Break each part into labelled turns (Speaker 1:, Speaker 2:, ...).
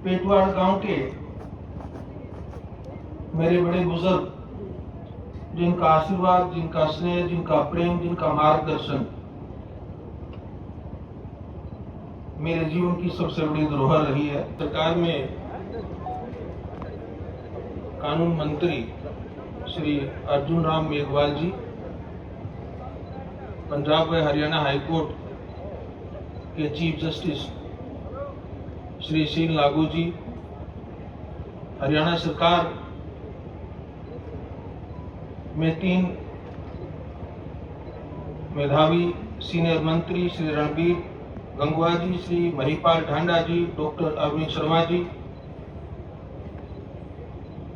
Speaker 1: पेटवाड़ गांव के मेरे बड़े बुजुर्ग, जिनका आशीर्वाद, जिनका स्नेह, जिनका प्रेम, जिनका मार्गदर्शन मेरे जीवन की सबसे बड़ी धरोहर रही है। सरकार में कानून मंत्री श्री अर्जुन राम मेघवाल जी, पंजाब व हरियाणा हाईकोर्ट के चीफ जस्टिस श्री शील लागू जी, हरियाणा सरकार में 3 मेधावी सीनियर मंत्री श्री रणबीर गंगवा जी, श्री महिपाल ढांडा जी, डॉक्टर अरविंद शर्मा जी,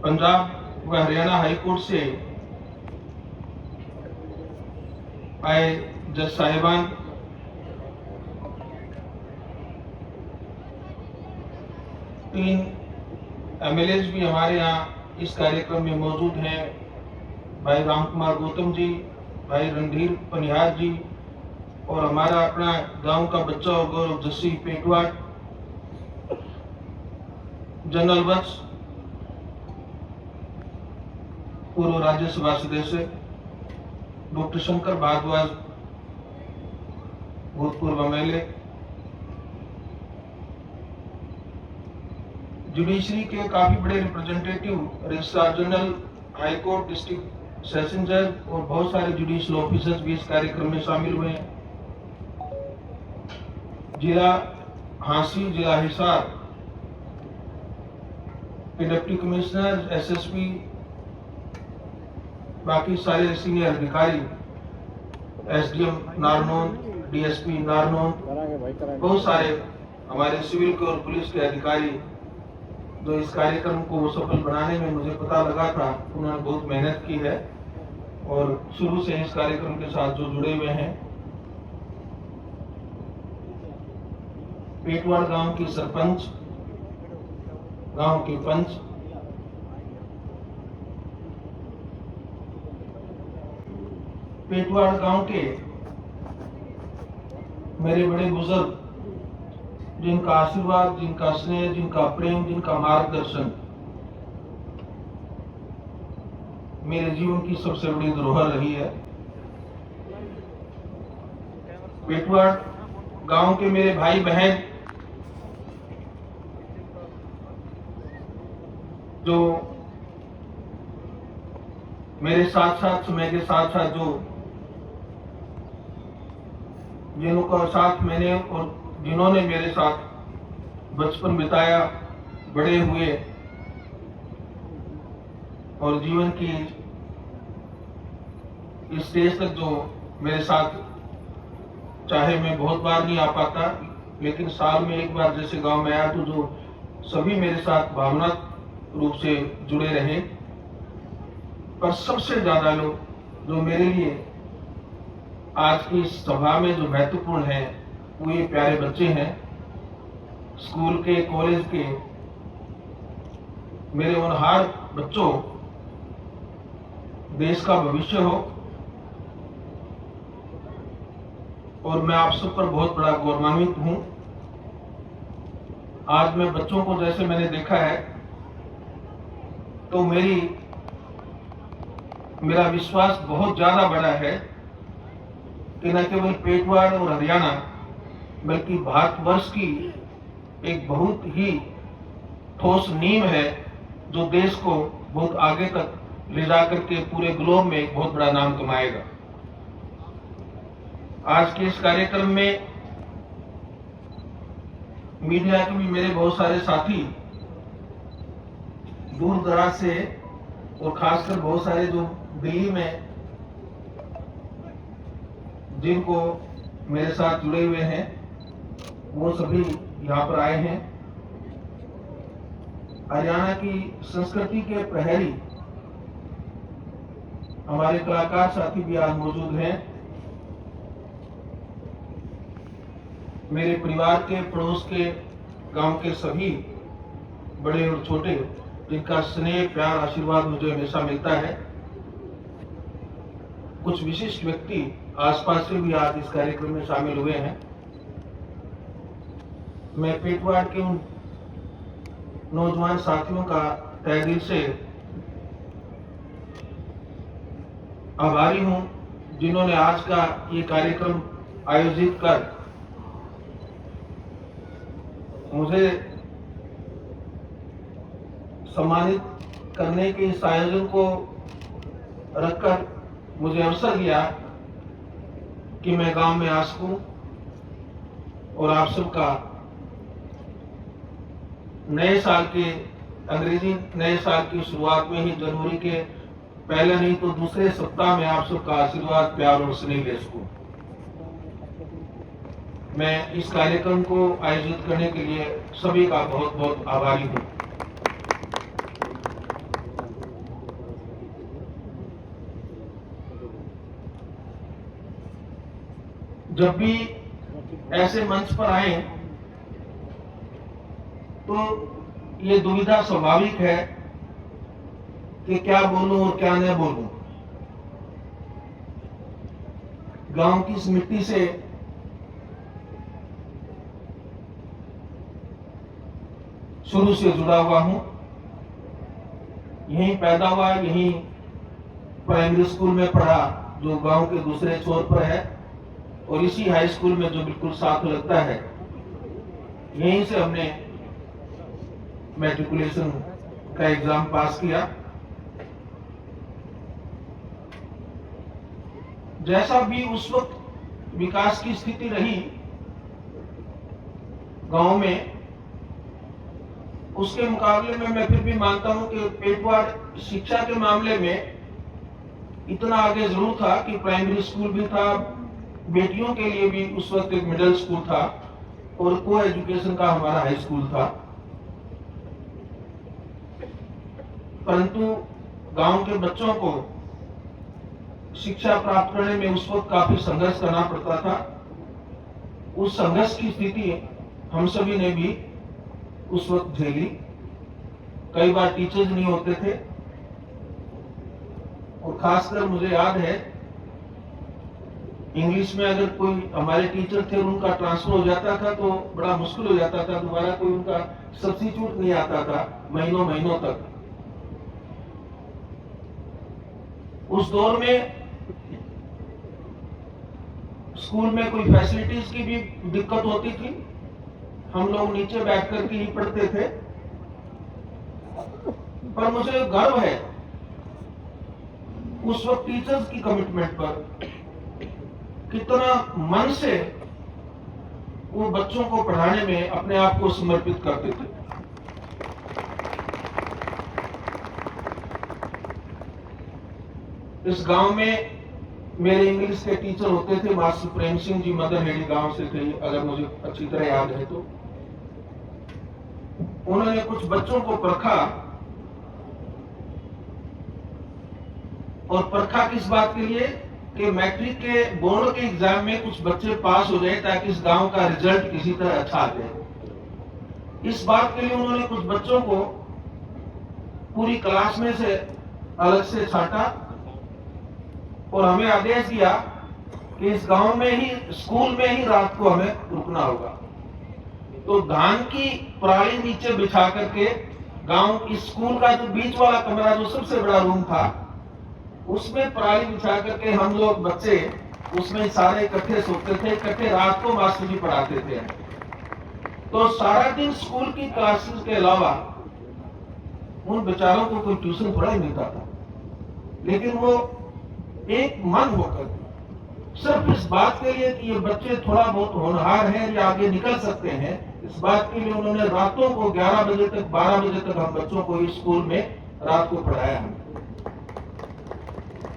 Speaker 1: पंजाब व हरियाणा हाईकोर्ट से आए जज साहिबान, तीन एमएलएज भी हमारे यहाँ इस कार्यक्रम में मौजूद हैं। भाई राम कुमार गौतम जी, भाई रणधीर पनिहार जी, और हमारा अपना गांव का बच्चा और गौरव जस्सी पेटवाड़, जनरल वत्स, पूर्व राज्यसभा सदस्य डॉक्टर शंकर भारद्वाज, भूतपूर्व एमएलए, जुडिशरी के काफी बड़े representative, registrar general, high court, district session जज और बहुत सारे जुडिशियल ऑफिसर्स भी इस कार्यक्रम में शामिल हुए हैं। जिला हांसी, जिला हिसार के डिप्टी कमिश्नर, एसएसपी, बाकी सारे सीनियर अधिकारी, एसडीएम नारनौल, डीएसपी नारनौल, बहुत सारे हमारे सिविल के और पुलिस के अधिकारी जो इस कार्यक्रम को सफल बनाने में मुझे पता लगा था, उन्होंने बहुत मेहनत की है और शुरू से इस कार्यक्रम के साथ जो जुड़े हुए हैं। पेटवाड़ गांव की सरपंच, गांव के पंच, पेटवाड़ गांव के मेरे बड़े बुजुर्ग, जिनका आशीर्वाद, जिनका स्नेह, जिनका प्रेम, जिनका मार्गदर्शन मेरे जीवन की सबसे बड़ी धरोहर रही है। पेटवाड़ गांव के मेरे भाई बहन जो मेरे साथ साथ, समय के साथ साथ जो जिनका साथ मैंने और जिन्होंने मेरे साथ बचपन बिताया, बड़े हुए और जीवन की इस स्टेज तक जो मेरे साथ, चाहे मैं बहुत बार नहीं आ पाता, लेकिन साल में एक बार जैसे गांव में आया तो जो सभी मेरे साथ भावनात्मक रूप से जुड़े रहे। पर सबसे ज्यादा लोग जो मेरे लिए आज की इस सभा में जो महत्वपूर्ण है, वो ये प्यारे बच्चे हैं, स्कूल के, कॉलेज के, मेरे होनहार बच्चों, देश का भविष्य हो, और मैं आप सब पर बहुत बड़ा गौरवान्वित हूं। आज मैं बच्चों को जैसे मैंने देखा है तो मेरा विश्वास बहुत ज्यादा बड़ा है कि न केवल पेटवाड़ और हरियाणा बल्कि भारतवर्ष की एक बहुत ही ठोस नींव है जो देश को बहुत आगे तक ले जाकर के पूरे ग्लोब में एक बहुत बड़ा नाम कमाएगा। आज के इस कार्यक्रम में मीडिया के भी मेरे बहुत सारे साथी दूर दराज से और खासकर बहुत सारे जो दिल्ली में जिनको मेरे साथ जुड़े हुए हैं, वो सभी यहाँ पर आए हैं। हरियाणा की संस्कृति के प्रहरी हमारे कलाकार साथी भी आज मौजूद हैं। मेरे परिवार के, पड़ोस के, गांव के सभी बड़े और छोटे, जिनका स्नेह, प्यार, आशीर्वाद मुझे हमेशा मिलता है। कुछ विशिष्ट व्यक्ति आसपास से भी आज इस कार्यक्रम में शामिल हुए हैं। मैं पेटवाड़ के उन नौजवान साथियों का तहे दिल से आभारी हूं, जिन्होंने आज का ये कार्यक्रम आयोजित कर मुझे सम्मानित करने के इस आयोजन को रखकर मुझे अवसर दिया कि मैं गांव में आ सकूं और आप सबका नए साल के अंग्रेजी नए साल की शुरुआत में ही जनवरी के पहले नहीं तो दूसरे सप्ताह में आप सबका आशीर्वाद, प्यार और स्नेह ले सकूं। मैं इस कार्यक्रम को आयोजित करने के लिए सभी का बहुत बहुत आभारी हूं। जब भी ऐसे मंच पर आए तो ये दुविधा स्वाभाविक है कि क्या बोलूं और क्या न बोलूं। गांव की इस मिट्टी से शुरू से जुड़ा हुआ हूं, यहीं पैदा हुआ, यहीं प्राइमरी स्कूल में पढ़ा जो गांव के दूसरे छोर पर है, और इसी हाई स्कूल में जो बिल्कुल साथ लगता है, यहीं से हमने मैट्रिकुलेशन का एग्जाम पास किया। जैसा भी उस वक्त विकास की स्थिति रही गांव में, उसके मुकाबले में मैं फिर भी मानता हूं कि पेटवार शिक्षा के मामले में इतना आगे जरूर था कि प्राइमरी स्कूल भी था, बेटियों के लिए भी उस वक्त एक मिडिल स्कूल था और को एजुकेशन का हमारा हाई स्कूल था। परंतु गांव के बच्चों को शिक्षा प्राप्त करने में उस वक्त काफी संघर्ष करना पड़ता था। उस संघर्ष की स्थिति हम सभी ने भी उस वक्त झेली। कई बार टीचर्स नहीं होते थे, और खासकर मुझे याद है इंग्लिश में अगर कोई हमारे टीचर थे और उनका ट्रांसफर हो जाता था तो बड़ा मुश्किल हो जाता था, दोबारा कोई उनका सब्स्टिट्यूट नहीं आता था महीनों महीनों तक। उस दौर में स्कूल में कोई फैसिलिटीज की भी दिक्कत होती थी, हम लोग नीचे बैठ करके ही पढ़ते थे। पर मुझे गर्व है उस वक्त टीचर्स की कमिटमेंट पर, कितना मन से वो बच्चों को पढ़ाने में अपने आप को समर्पित करते थे। इस गांव में मेरे इंग्लिश के टीचर होते थे मास्टर प्रेम सिंह जी, मदर हेड़ी गांव से थे, अगर मुझे अच्छी तरह याद है तो। उन्होंने कुछ बच्चों को परखा, और परखा किस बात के लिए कि मैट्रिक के बोर्ड के एग्जाम में कुछ बच्चे पास हो जाए ताकि इस गांव का रिजल्ट किसी तरह अच्छा आ जाए। इस बात के लिए उन्होंने कुछ बच्चों को पूरी क्लास में से अलग से छांटा और हमें आदेश दिया कि इस गांव में ही, स्कूल में ही रात को हमें रुकना होगा। तो धान की पराली नीचे बिछा करके गांव इस स्कूल का जो बीच वाला कमरा, जो सबसे बड़ा रूम था, उसमें पराली बिछा करके हम लोग बच्चे उसमें सारे इकट्ठे सोते थे, इकट्ठे रात को मास्टर जी पढ़ाते थे। तो सारा दिन स्कूल की क्लासेस के अलावा उन बेचारों को कोई ट्यूशन थोड़ा ही मिलता था, लेकिन वो एक मन होकर सिर्फ इस बात के लिए कि ये बच्चे थोड़ा बहुत होनहार हैं या आगे निकल सकते हैं, इस बात के लिए उन्होंने रातों को 11 बजे तक, 12 बजे तक हम बच्चों को इस स्कूल में रात को पढ़ाया है।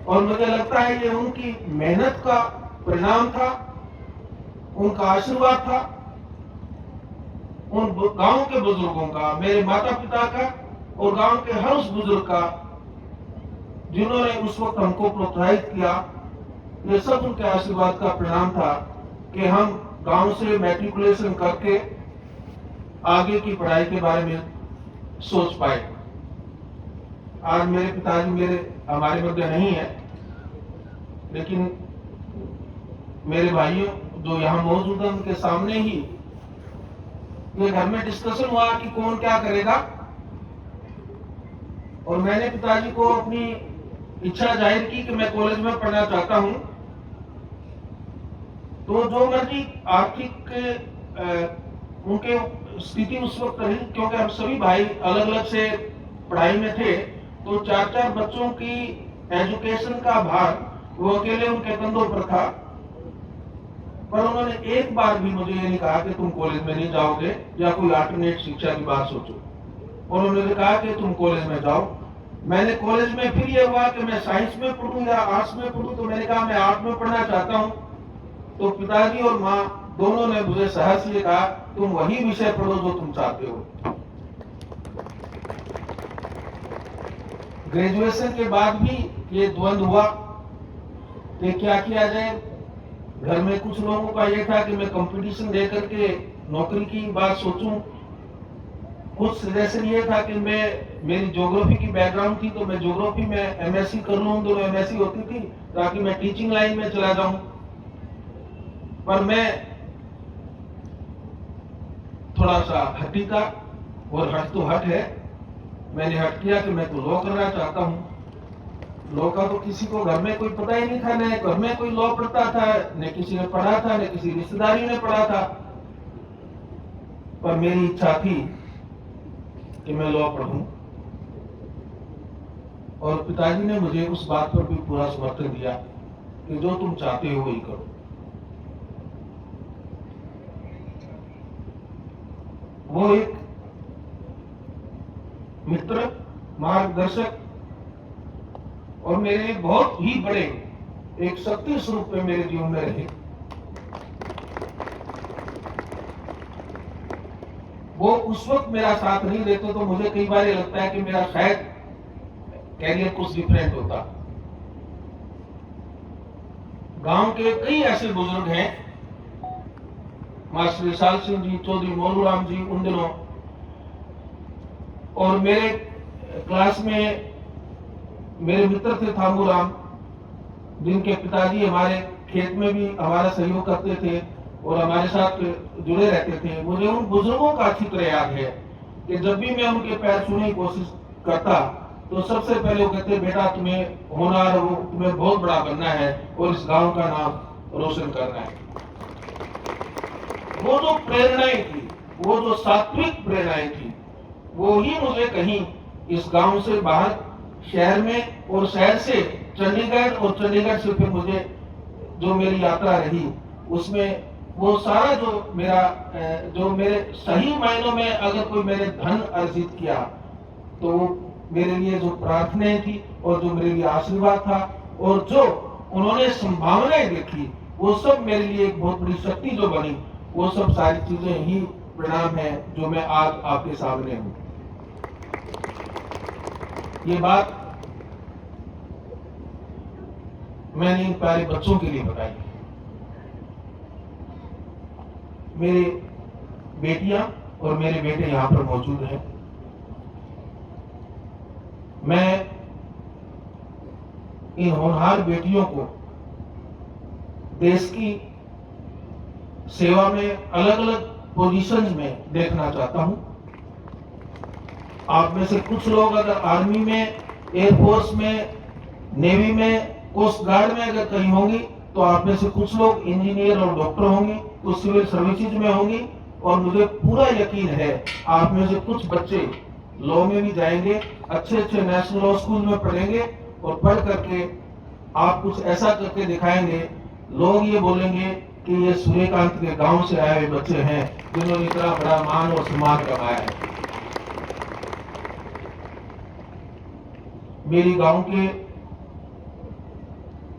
Speaker 1: और मुझे लगता है ये उनकी मेहनत का परिणाम था, उनका आशीर्वाद था, उन गांव के बुजुर्गों का, मेरे माता पिता का और गांव के हर उस बुजुर्ग का जिन्होंने उस वक्त हमको प्रोत्साहित किया। ये सब उनके आशीर्वाद का परिणाम था कि हम गांव से मैट्रिकुलेशन करके आगे की पढ़ाई के बारे में सोच पाए। आज मेरे पिताजी हमारे मध्य नहीं है, लेकिन मेरे भाइयों जो यहाँ मौजूद हैं उनके सामने ही ये घर में डिस्कशन हुआ कि कौन क्या करेगा, और मैंने पिताजी को अपनी इच्छा जाहिर की कि मैं कॉलेज में पढ़ना चाहता हूं। तो जो मेरी आर्थिक उनके स्थिति उस वक्त रही, क्योंकि हम सभी भाई अलग अलग से पढ़ाई में थे, तो 4-4 बच्चों की एजुकेशन का भार वो अकेले उनके कंधों पर था। पर उन्होंने एक बार भी मुझे ये नहीं कहा कि तुम कॉलेज में नहीं जाओगे या कोई अल्टरनेट शिक्षा की बात सोचो, और उन्होंने कहा कि तुम कॉलेज में जाओ। मैंने कॉलेज में फिर ये हुआ कि मैं साइंस में पढ़ूं या आर्ट्स में पढ़ूं, तो मैंने कहा मैं आर्ट में पढ़ना चाहता हूं। तो पिताजी और माँ दोनों ने मुझे सहर्ष ये कहा तुम वही विषय पढ़ो जो तुम चाहते हो। ग्रेजुएशन के बाद भी ये द्वंद हुआ कि क्या किया जाए। घर में कुछ लोगों का ये था कि मैं कंपटीशन दे करके नौकरी की बात सोचूं, कुछ सजेशन ये था कि मेरी ज्योग्राफी की बैकग्राउंड थी, तो मैं ज्योग्राफी में एमएससी कर लूं, दोनों एमएससी होती थी, ताकि मैं टीचिंग लाइन में चला जाऊं। पर मैं थोड़ा सा हटी था, और हट तो हट है। मैंने हट किया कि मैं तो लॉ करना चाहता हूं। लॉ का तो किसी को घर में कोई पता ही नहीं था, न घर में कोई लॉ पढ़ता था, न किसी ने पढ़ा था, न किसी रिश्तेदारी ने पढ़ा था। पर मेरी इच्छा थी कि मैं लॉ पढ़ूं, और पिताजी ने मुझे उस बात पर भी पूरा समर्थन दिया कि जो तुम चाहते हो वही करो। वो एक मित्र, मार्गदर्शक और मेरे बहुत ही बड़े एक शक्ति स्वरूप में मेरे जीवन में रहे। वो उस वक्त मेरा साथ नहीं देते तो मुझे कई बार लगता है कि मेरा शायद कैरियर कुछ डिफरेंट होता। गांव के कई ऐसे बुजुर्ग हैं, मास्टर विशाल सिंह जी, चौधरी मोनूराम जी उन दिनों, और मेरे क्लास में मेरे मित्र थे थामूराम, जिनके पिताजी हमारे खेत में भी हमारा सहयोग करते थे और हमारे साथ जुड़े रहते थे। मुझे उन बुजुर्गों का अच्छी तरह याद है कि जब भी मैं उनके पैर छूने की कोशिश करता तो सबसे पहले वो कहते, बेटा तुम्हें होनहार हो, तुम्हें बहुत बड़ा बनना है और इस गांव का नाम रोशन करना है। वो जो प्रेरणाएं थी, वो जो सात्विक प्रेरणाएं थी, वो ही मुझे कहीं इस गांव से बाहर शहर में, और शहर से चंडीगढ़, और चंडीगढ़ से फिर मुझे जो मेरी यात्रा रही उसमें वो सारा जो मेरे सही मायनों में अगर कोई मेरे धन अर्जित किया तो मेरे लिए जो प्रार्थनाएं थी और जो मेरे लिए आशीर्वाद था और जो उन्होंने संभावनाएं देखी, वो सब मेरे लिए एक बहुत बड़ी शक्ति जो बनी, वो सब सारी चीजें ही परिणाम है जो मैं आज आपके सामने हूं। ये बात मैंने इन प्यारे बच्चों के लिए बताई। मेरे बेटियां और मेरे बेटे यहां पर मौजूद हैं। मैं इन होनहार बेटियों को देश की सेवा में अलग अलग पोजीशंस में देखना चाहता हूं। आप में से कुछ लोग अगर आर्मी में, एयरफोर्स में, नेवी में, कोस्ट गार्ड में अगर कहीं होंगी, तो आप में से कुछ लोग इंजीनियर और डॉक्टर होंगी, कुछ सिविल सर्विसेज में होंगी, और मुझे पूरा यकीन है आप में से कुछ बच्चे लॉ में भी जाएंगे, अच्छे अच्छे नेशनल लॉ स्कूल में पढ़ेंगे, और पढ़ करके आप कुछ ऐसा करके दिखाएंगे, लोग ये बोलेंगे कि ये सूर्यकांत के गांव से आए हुए बच्चे हैं जिन्होंने इतना बड़ा मान और सम्मान कमाया है। मेरी गांव के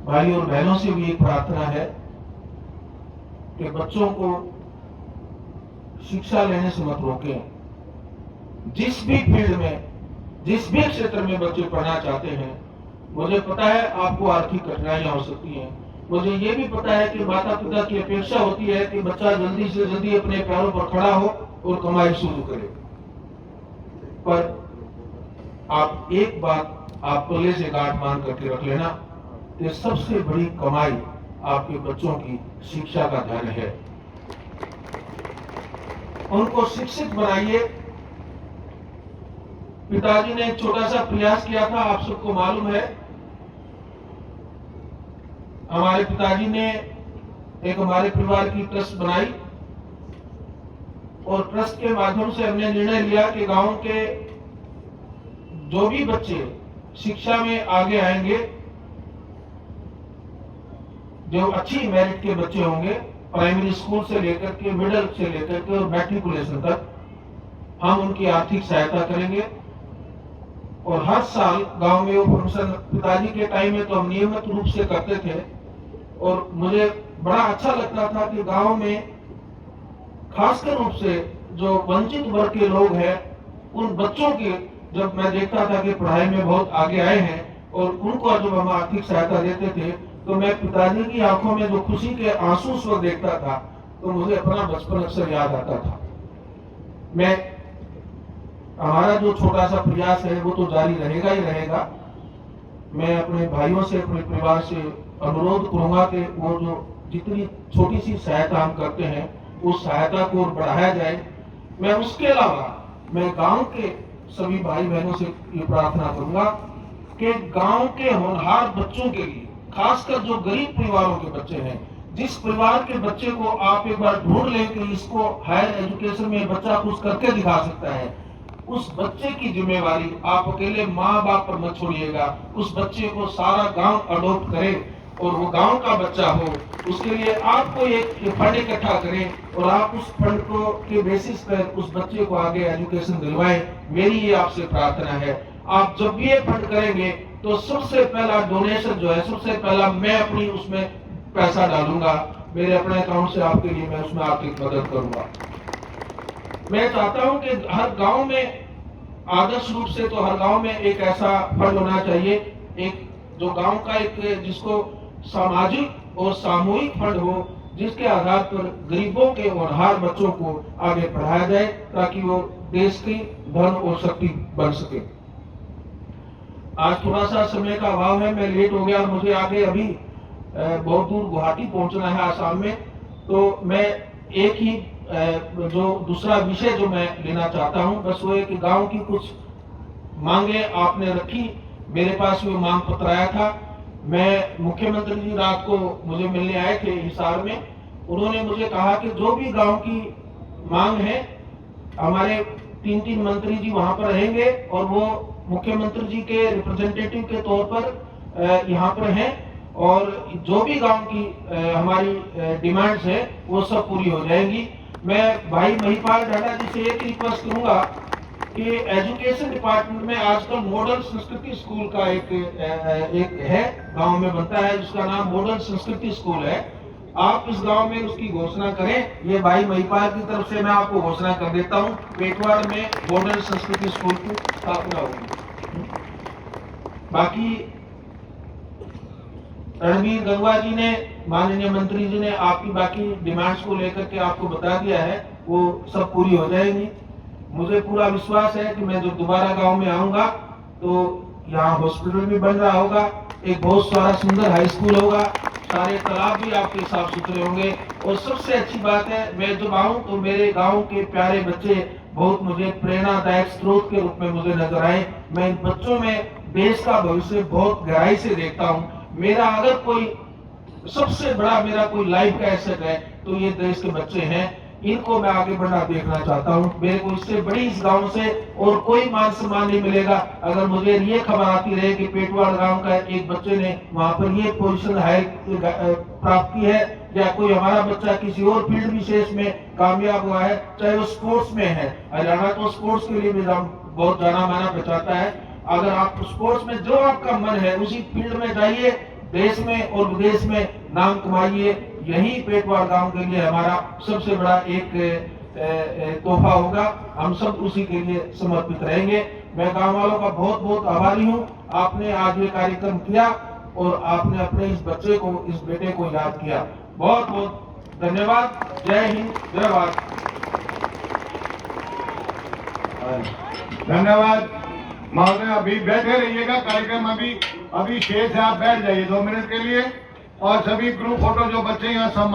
Speaker 1: भाई और बहनों से भी एक प्रार्थना है कि बच्चों को शिक्षा लेने से मत रोकें। जिस भी फील्ड में, जिस भी क्षेत्र में बच्चे पढ़ना चाहते हैं, मुझे पता है आपको आर्थिक कठिनाइयां हो सकती हैं, मुझे ये भी पता है कि माता पिता की अपेक्षा होती है कि बच्चा जल्दी से जल्दी अपने पैरों पर खड़ा हो और कमाई शुरू करे। पर आप एक बात आप पहले से गांठ मान करके रख लेना कि सबसे बड़ी कमाई आपके बच्चों की शिक्षा का धन है। उनको शिक्षित बनाइए, पिताजी ने एक छोटा सा प्रयास किया था, आप सबको मालूम है। हमारे पिताजी ने एक हमारे परिवार की ट्रस्ट बनाई और ट्रस्ट के माध्यम से हमने निर्णय लिया कि गांव के जो भी बच्चे शिक्षा में आगे आएंगे, जो अच्छी मेरिट के बच्चे होंगे, प्राइमरी स्कूल से लेकर के मिडिल से लेकर के और मैट्रिकुलेशन तक, हम उनकी आर्थिक सहायता करेंगे। और हर साल गांव में वो फंक्शन पिताजी के टाइम में तो हम नियमित रूप से करते थे और मुझे बड़ा अच्छा लगता था कि गांव में खासकर रूप से जो वंचित वर्ग के लोग हैं, उन बच्चों के जब मैं देखता था कि पढ़ाई में बहुत आगे आए हैं और उनको जब हम आर्थिक सहायता देते थे, तो मैं पिताजी की आंखों में जो खुशी के आंसू उस वक्त देखता था, तो मुझे अपना बचपन अक्सर याद आता था। हमारा जो छोटा सा प्रयास है वो तो जारी रहेगा ही रहेगा। मैं अपने भाइयों से, अपने परिवार से अनुरोध करूंगा कि वो जो जितनी छोटी सी सहायता हम करते हैं, उस सहायता को बढ़ाया जाए। मैं उसके अलावा मैं गांव के सभी भाई बहनों से ये प्रार्थना करूंगा कि गांव के होनहार बच्चों के लिए, खासकर जो गरीब परिवारों के बच्चे हैं, जिस परिवार के बच्चे को आप एक बार ढूंढ लें कि इसको हायर एजुकेशन में बच्चा कुछ करके दिखा सकता है, उस बच्चे की जिम्मेवारी आप अकेले माँ बाप पर मत छोड़िएगा। उस बच्चे को सारा गांव अडॉप्ट करे और वो गांव का बच्चा हो। उसके लिए आपको एक फंड इकट्ठा करें और आप उस फंड को के बेसिस पर उस बच्चे को आगे एजुकेशन दिलवाएं। मेरी ये आपसे प्रार्थना है। आप जब भी ये फंड करेंगे तो सबसे पहला डोनेशन जो है, सबसे पहला मैं अपनी उसमें पैसा डालूंगा, मेरे अपने अकाउंट से आपके लिए मैं उसमें आर्थिक मदद करूंगा। मैं चाहता हूं कि हर गांव में, आदर्श रूप से तो हर गांव में एक ऐसा फंड होना चाहिए, एक जो गांव का एक जिसको सामाजिक और सामूहिक फंड हो, जिसके आधार पर गरीबों के और हर बच्चों को आगे पढ़ाया जाए ताकि वो देश की धन और शक्ति बन सके। आज थोड़ा सा समय का अभाव है, मैं लेट हो गया, मुझे आगे अभी बहुत दूर गुवाहाटी पहुंचना है, आसाम में। तो मैं एक ही जो दूसरा विषय जो मैं लेना चाहता हूं, बस वो है कि गांव की कुछ मांगे आपने रखी, मेरे पास वो मांग पत्र आया था। मैं मुख्यमंत्री जी रात को मुझे मिलने आए थे हिसार में। उन्होंने मुझे कहा कि जो भी गांव की मांग है, हमारे 3 मंत्री जी वहां पर रहेंगे और वो मुख्यमंत्री जी के रिप्रेजेंटेटिव के तौर पर यहाँ पर हैं और जो भी गांव की हमारी डिमांड्स है वो सब पूरी हो जाएंगी। मैं भाई महिपाल डाडा जी से एक रिक्वेस्ट करूंगा कि एजुकेशन डिपार्टमेंट में आजकल मॉडल संस्कृति स्कूल का एक है, गांव में बनता है, जिसका नाम मॉडल संस्कृति स्कूल है। आप इस गांव में उसकी घोषणा करें। ये भाई महिपाल की तरफ से मैं आपको घोषणा कर देता हूं, पेटवाड़ में मॉडल संस्कृति स्कूल की स्थापना होगी। बाकी रणबीर गंगवा जी ने, माननीय मंत्री जी ने आपकी बाकी डिमांड्स को लेकर के आपको बता दिया है, वो सब पूरी हो जाएंगी। मुझे पूरा विश्वास है कि मैं जब दोबारा गांव में आऊंगा तो यहाँ हॉस्पिटल भी बन रहा होगा, एक बहुत सारा सुंदर हाई स्कूल होगा, सारे तालाब भी आपके साफ सुथरे होंगे और सबसे अच्छी बात है, मैं जब आऊं तो मेरे गांव के प्यारे बच्चे बहुत मुझे प्रेरणादायक स्रोत के रूप में मुझे नजर आए। मैं इन बच्चों में देश का भविष्य बहुत गहराई से देखता हूँ। मेरा अगर कोई सबसे बड़ा मेरा कोई लाइफ का एसेट है तो ये देश के बच्चे हैं, इनको मैं आगे बढ़ना देखना चाहता हूँ। मेरे को इससे बड़ी इस गांव से और कोई मान सम्मान नहीं मिलेगा अगर मुझे ये खबर आती रहे कि पेटवाड़ गांव का एक बच्चे ने वहां पर ये पोजीशन हाई प्राप्त की है, या कोई हमारा बच्चा किसी और फील्ड विशेष में कामयाब हुआ है, चाहे वो स्पोर्ट्स में है। हरियाणा तो स्पोर्ट्स के लिए भी बहुत जाना माना पहचाता है। अगर आप स्पोर्ट्स में जो आपका मन है उसी फील्ड में जाइए, देश में और विदेश में नाम कमाइए। यही पेटवाड़ गांव के लिए हमारा सबसे बड़ा एक तोहफा होगा। हम सब उसी के लिए समर्पित रहेंगे। मैं गांव वालों का बहुत बहुत आभारी हूं। आपने आज ये कार्यक्रम किया और आपने अपने इस बच्चे को, इस बेटे को याद किया। बहुत बहुत धन्यवाद। जय हिंद, जय भारत।
Speaker 2: धन्यवाद महोदय। अभी बैठे रहिएगा, कार्यक्रम अभी शेष है, आप बैठ जाइए 2 मिनट के लिए। और सभी ग्रुप फोटो जो बच्चे यहाँ